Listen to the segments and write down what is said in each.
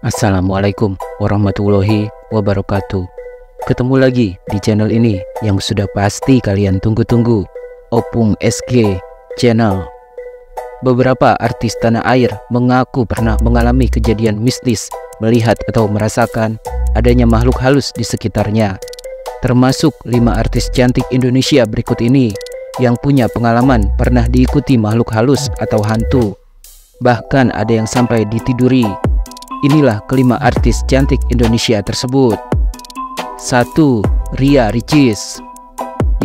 Assalamualaikum warahmatullahi wabarakatuh. Ketemu lagi di channel ini yang sudah pasti kalian tunggu-tunggu, Opung SG Channel. Beberapa artis tanah air mengaku pernah mengalami kejadian mistis, melihat atau merasakan adanya makhluk halus di sekitarnya. Termasuk 5 artis cantik Indonesia berikut ini yang punya pengalaman pernah diikuti makhluk halus atau hantu. Bahkan ada yang sampai ditiduri. Inilah kelima artis cantik Indonesia tersebut. 1. Ria Ricis.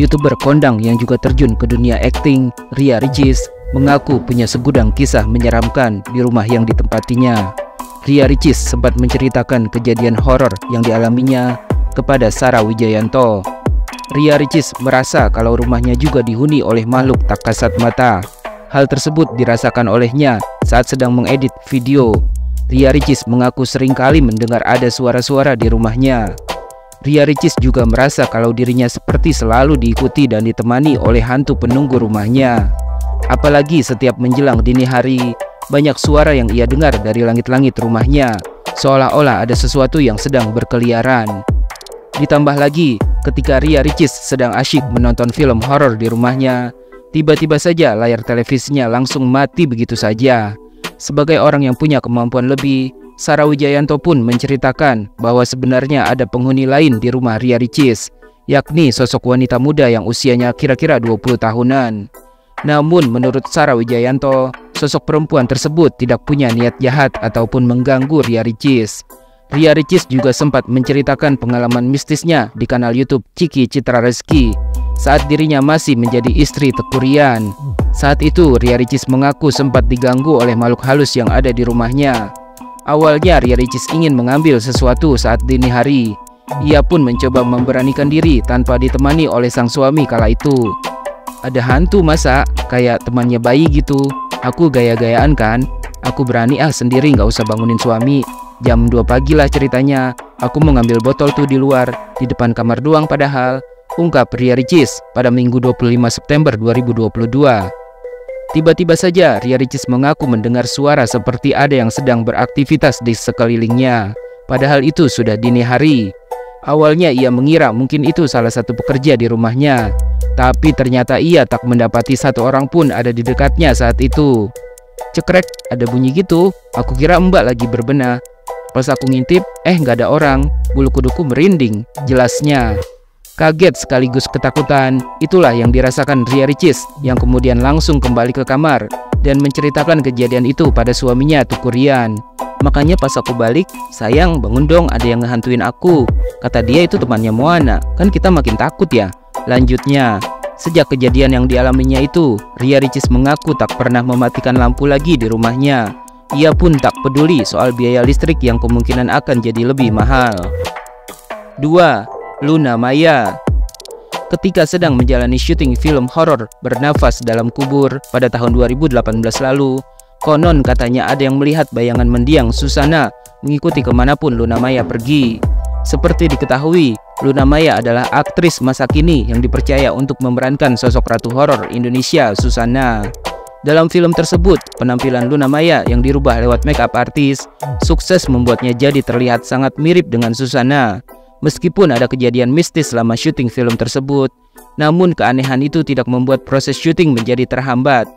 YouTuber kondang yang juga terjun ke dunia akting, Ria Ricis mengaku punya segudang kisah menyeramkan di rumah yang ditempatinya. Ria Ricis sempat menceritakan kejadian horor yang dialaminya kepada Sarah Wijayanto. Ria Ricis merasa kalau rumahnya juga dihuni oleh makhluk tak kasat mata. Hal tersebut dirasakan olehnya saat sedang mengedit video. Ria Ricis mengaku seringkali mendengar ada suara-suara di rumahnya. Ria Ricis juga merasa kalau dirinya seperti selalu diikuti dan ditemani oleh hantu penunggu rumahnya. Apalagi setiap menjelang dini hari, banyak suara yang ia dengar dari langit-langit rumahnya, seolah-olah ada sesuatu yang sedang berkeliaran. Ditambah lagi, ketika Ria Ricis sedang asyik menonton film horor di rumahnya, tiba-tiba saja layar televisinya langsung mati begitu saja. Sebagai orang yang punya kemampuan lebih, Sarah Wijayanto pun menceritakan bahwa sebenarnya ada penghuni lain di rumah Ria Ricis, yakni sosok wanita muda yang usianya kira-kira 20 tahunan. Namun menurut Sarah Wijayanto, sosok perempuan tersebut tidak punya niat jahat ataupun mengganggu Ria Ricis. Ria Ricis juga sempat menceritakan pengalaman mistisnya di kanal YouTube Ciki Citra Rezeki saat dirinya masih menjadi istri Teuku Ryan. Saat itu Ria Ricis mengaku sempat diganggu oleh makhluk halus yang ada di rumahnya. Awalnya Ria Ricis ingin mengambil sesuatu saat dini hari. Ia pun mencoba memberanikan diri tanpa ditemani oleh sang suami kala itu. Ada hantu masa? Kayak temannya bayi gitu. Aku gaya-gayaan kan? Aku berani sendiri, nggak usah bangunin suami. Jam 2 pagi lah ceritanya. Aku mau ngambil botol tuh di luar, di depan kamar doang padahal, ungkap Ria Ricis pada Minggu 25 September 2022. Tiba-tiba saja Ria Ricis mengaku mendengar suara seperti ada yang sedang beraktivitas di sekelilingnya. Padahal itu sudah dini hari. Awalnya ia mengira mungkin itu salah satu pekerja di rumahnya, tapi ternyata ia tak mendapati satu orang pun ada di dekatnya saat itu. Cekrek, ada bunyi gitu. Aku kira mbak lagi berbenah. Pas aku ngintip, nggak ada orang. Bulu kuduku merinding, jelasnya. Kaget sekaligus ketakutan, itulah yang dirasakan Ria Ricis yang kemudian langsung kembali ke kamar dan menceritakan kejadian itu pada suaminya Teuku Ryan. Makanya pas aku balik, sayang bangun dong, ada yang ngehantuin aku. Kata dia itu temannya Moana, kan kita makin takut ya. Lanjutnya, sejak kejadian yang dialaminya itu, Ria Ricis mengaku tak pernah mematikan lampu lagi di rumahnya. Ia pun tak peduli soal biaya listrik yang kemungkinan akan jadi lebih mahal. 2. Luna Maya. Ketika sedang menjalani syuting film horor Bernafas Dalam Kubur pada tahun 2018 lalu, konon katanya ada yang melihat bayangan mendiang Susana mengikuti kemanapun Luna Maya pergi. Seperti diketahui, Luna Maya adalah aktris masa kini yang dipercaya untuk memerankan sosok ratu horor Indonesia, Susana. Dalam film tersebut, penampilan Luna Maya yang dirubah lewat make up artis sukses membuatnya jadi terlihat sangat mirip dengan Susana. Meskipun ada kejadian mistis selama syuting film tersebut, namun keanehan itu tidak membuat proses syuting menjadi terhambat.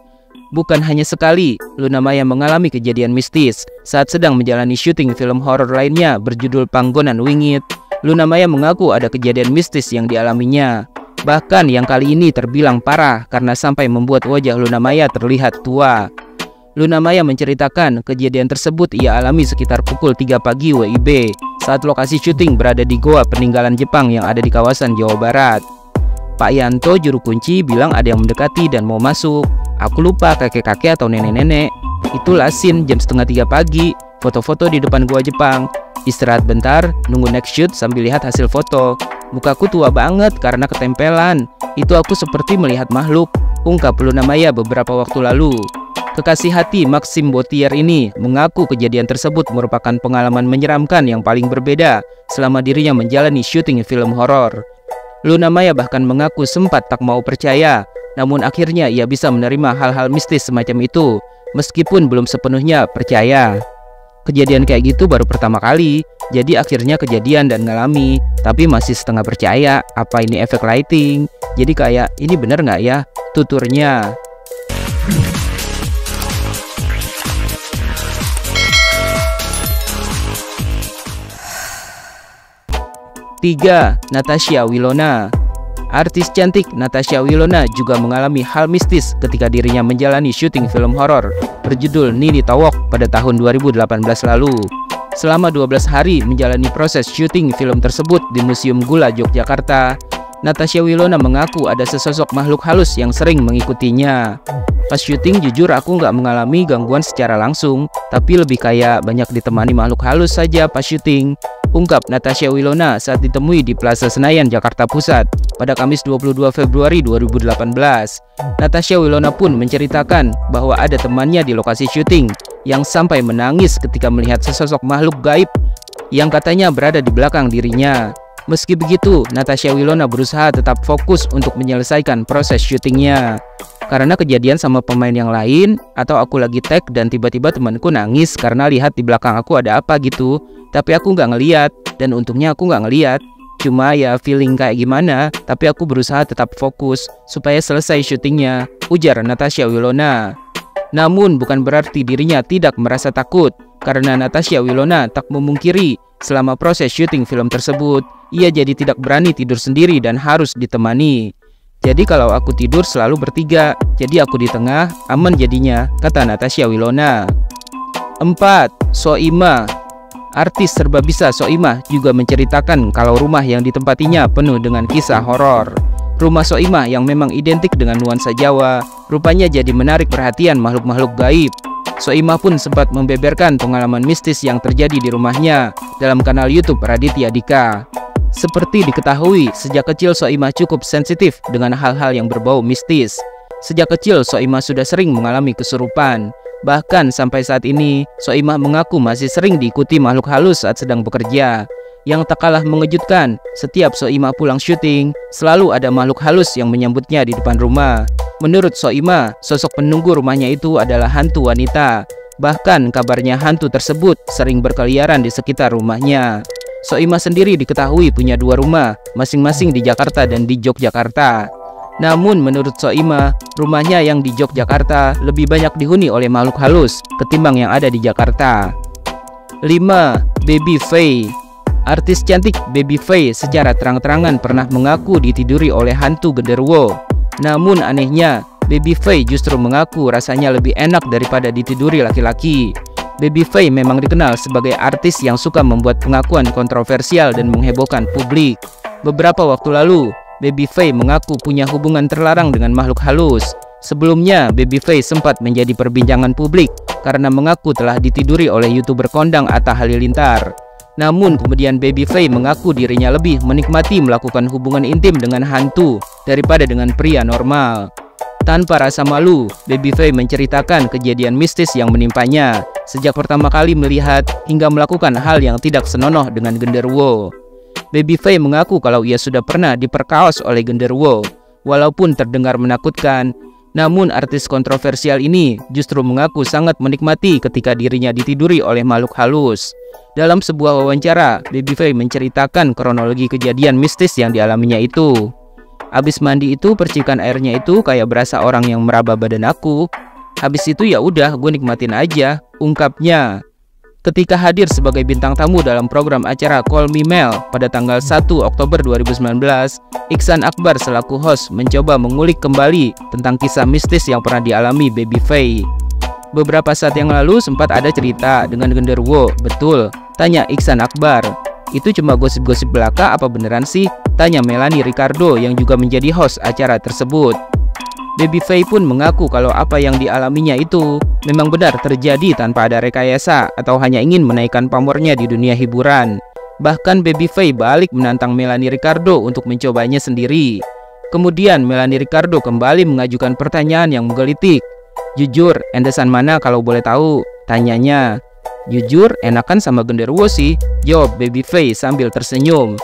Bukan hanya sekali, Luna Maya mengalami kejadian mistis saat sedang menjalani syuting film horor lainnya berjudul Panggonan Wingit. Luna Maya mengaku ada kejadian mistis yang dialaminya. Bahkan yang kali ini terbilang parah karena sampai membuat wajah Luna Maya terlihat tua. Luna Maya menceritakan kejadian tersebut ia alami sekitar pukul 3 pagi WIB saat lokasi syuting berada di goa peninggalan Jepang yang ada di kawasan Jawa Barat. Pak Yanto, juru kunci, bilang ada yang mendekati dan mau masuk. Aku lupa kakek-kakek atau nenek-nenek. Itulah scene jam setengah 3 pagi, foto-foto di depan goa Jepang. Istirahat bentar, nunggu next shoot sambil lihat hasil foto. Mukaku tua banget karena ketempelan. Itu aku seperti melihat makhluk, ungkap Luna Maya beberapa waktu lalu. Kekasih hati Maxim Botier ini mengaku kejadian tersebut merupakan pengalaman menyeramkan yang paling berbeda selama dirinya menjalani syuting film horor. Luna Maya bahkan mengaku sempat tak mau percaya, namun akhirnya ia bisa menerima hal-hal mistis semacam itu, meskipun belum sepenuhnya percaya. Kejadian kayak gitu baru pertama kali, jadi akhirnya kejadian dan ngalami, tapi masih setengah percaya apa ini efek lighting. Jadi kayak, ini bener nggak ya tuturnya? Tiga, Natasha Wilona. Artis cantik Natasha Wilona juga mengalami hal mistis ketika dirinya menjalani syuting film horor berjudul Nini Tawok pada tahun 2018 lalu. Selama 12 hari menjalani proses syuting film tersebut di Museum Gula Yogyakarta, Natasha Wilona mengaku ada sesosok makhluk halus yang sering mengikutinya. Pas syuting jujur aku nggak mengalami gangguan secara langsung, tapi lebih kayak banyak ditemani makhluk halus saja pas syuting, ungkap Natasha Wilona saat ditemui di Plaza Senayan, Jakarta Pusat pada Kamis 22 Februari 2018. Natasha Wilona pun menceritakan bahwa ada temannya di lokasi syuting yang sampai menangis ketika melihat sesosok makhluk gaib yang katanya berada di belakang dirinya. Meski begitu, Natasha Wilona berusaha tetap fokus untuk menyelesaikan proses syutingnya. Karena kejadian sama pemain yang lain, atau aku lagi tag dan tiba-tiba temanku nangis karena lihat di belakang aku ada apa gitu, tapi aku nggak ngeliat, dan untungnya aku nggak ngeliat. Cuma ya feeling kayak gimana, tapi aku berusaha tetap fokus supaya selesai syutingnya, ujar Natasha Wilona. Namun bukan berarti dirinya tidak merasa takut, karena Natasha Wilona tak memungkiri selama proses syuting film tersebut, ia jadi tidak berani tidur sendiri dan harus ditemani. Jadi kalau aku tidur selalu bertiga, jadi aku di tengah, aman jadinya, kata Natasha Wilona. 4. Soimah. Artis serba bisa Soimah juga menceritakan kalau rumah yang ditempatinya penuh dengan kisah horor. Rumah Soimah yang memang identik dengan nuansa Jawa, rupanya jadi menarik perhatian makhluk-makhluk gaib. Soimah pun sempat membeberkan pengalaman mistis yang terjadi di rumahnya dalam kanal YouTube Raditya Dika. Seperti diketahui, sejak kecil Soimah cukup sensitif dengan hal-hal yang berbau mistis. Sejak kecil Soimah sudah sering mengalami kesurupan. Bahkan sampai saat ini, Soimah mengaku masih sering diikuti makhluk halus saat sedang bekerja. Yang tak kalah mengejutkan, setiap Soimah pulang syuting, selalu ada makhluk halus yang menyambutnya di depan rumah. Menurut Soimah, sosok penunggu rumahnya itu adalah hantu wanita. Bahkan kabarnya hantu tersebut sering berkeliaran di sekitar rumahnya. Soimah sendiri diketahui punya 2 rumah, masing-masing di Jakarta dan di Yogyakarta. Namun menurut Soimah, rumahnya yang di Yogyakarta lebih banyak dihuni oleh makhluk halus ketimbang yang ada di Jakarta. 5. Baby Faye. Artis cantik Baby Faye secara terang-terangan pernah mengaku ditiduri oleh hantu genderuwo. Namun anehnya, Baby Faye justru mengaku rasanya lebih enak daripada ditiduri laki-laki. Baby Faye memang dikenal sebagai artis yang suka membuat pengakuan kontroversial dan menghebohkan publik. Beberapa waktu lalu, Baby Faye mengaku punya hubungan terlarang dengan makhluk halus. Sebelumnya, Baby Faye sempat menjadi perbincangan publik karena mengaku telah ditiduri oleh YouTuber kondang Atta Halilintar. Namun kemudian Baby Faye mengaku dirinya lebih menikmati melakukan hubungan intim dengan hantu daripada dengan pria normal. Tanpa rasa malu, Baby Faye menceritakan kejadian mistis yang menimpanya sejak pertama kali melihat hingga melakukan hal yang tidak senonoh dengan genderuwo. Baby Faye mengaku kalau ia sudah pernah diperkaos oleh genderuwo. Walaupun terdengar menakutkan, namun artis kontroversial ini justru mengaku sangat menikmati ketika dirinya ditiduri oleh makhluk halus. Dalam sebuah wawancara, Baby Faye menceritakan kronologi kejadian mistis yang dialaminya itu. Habis mandi itu percikan airnya itu kayak berasa orang yang meraba badan aku. Habis itu ya udah gue nikmatin aja, ungkapnya. Ketika hadir sebagai bintang tamu dalam program acara Call Me Mel pada tanggal 1 Oktober 2019, Iksan Akbar selaku host mencoba mengulik kembali tentang kisah mistis yang pernah dialami Baby Faye. Beberapa saat yang lalu sempat ada cerita dengan genderuwo, betul? Tanya Iksan Akbar. Itu cuma gosip-gosip belaka apa beneran sih? Tanya Melanie Ricardo yang juga menjadi host acara tersebut. Baby Faye pun mengaku kalau apa yang dialaminya itu memang benar terjadi tanpa ada rekayasa atau hanya ingin menaikkan pamornya di dunia hiburan. Bahkan Baby Faye balik menantang Melanie Ricardo untuk mencobanya sendiri. Kemudian Melanie Ricardo kembali mengajukan pertanyaan yang menggelitik. Jujur, endesan mana kalau boleh tahu? Tanyanya. Jujur, enakan sama genderuwo sih, jawab Baby Faye sambil tersenyum.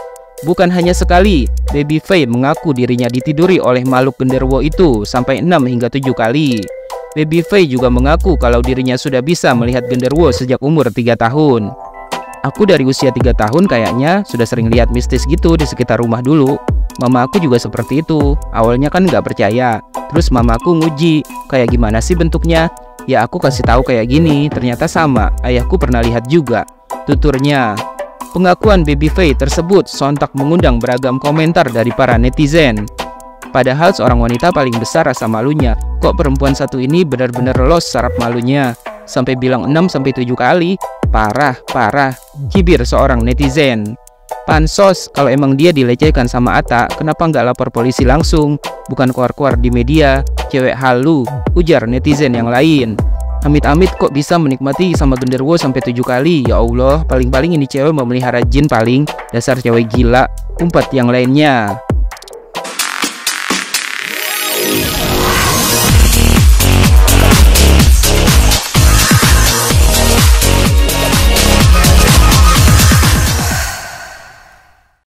Bukan hanya sekali, Baby Faye mengaku dirinya ditiduri oleh makhluk genderuwo itu sampai 6 hingga 7 kali. Baby Faye juga mengaku kalau dirinya sudah bisa melihat genderuwo sejak umur 3 tahun. Aku dari usia 3 tahun kayaknya sudah sering lihat mistis gitu di sekitar rumah dulu. Mama aku juga seperti itu. Awalnya kan nggak percaya. Terus mama aku nguji, kayak gimana sih bentuknya? Ya aku kasih tahu kayak gini, ternyata sama. Ayahku pernah lihat juga, tuturnya. Pengakuan Baby Faye tersebut sontak mengundang beragam komentar dari para netizen. Padahal seorang wanita paling besar rasa malunya. Kok perempuan satu ini benar-benar los saraf malunya? Sampai bilang 6-7 kali. Parah, parah. Cibir seorang netizen. Pansos, kalau emang dia dilecehkan sama Atta, kenapa nggak lapor polisi langsung? Bukan keluar-keluar di media. Cewek halu, ujar netizen yang lain. Amit-amit kok bisa menikmati sama genderuwo sampai 7 kali. Ya Allah, paling-paling ini cewek memelihara jin paling. Dasar cewek gila. Umpat yang lainnya.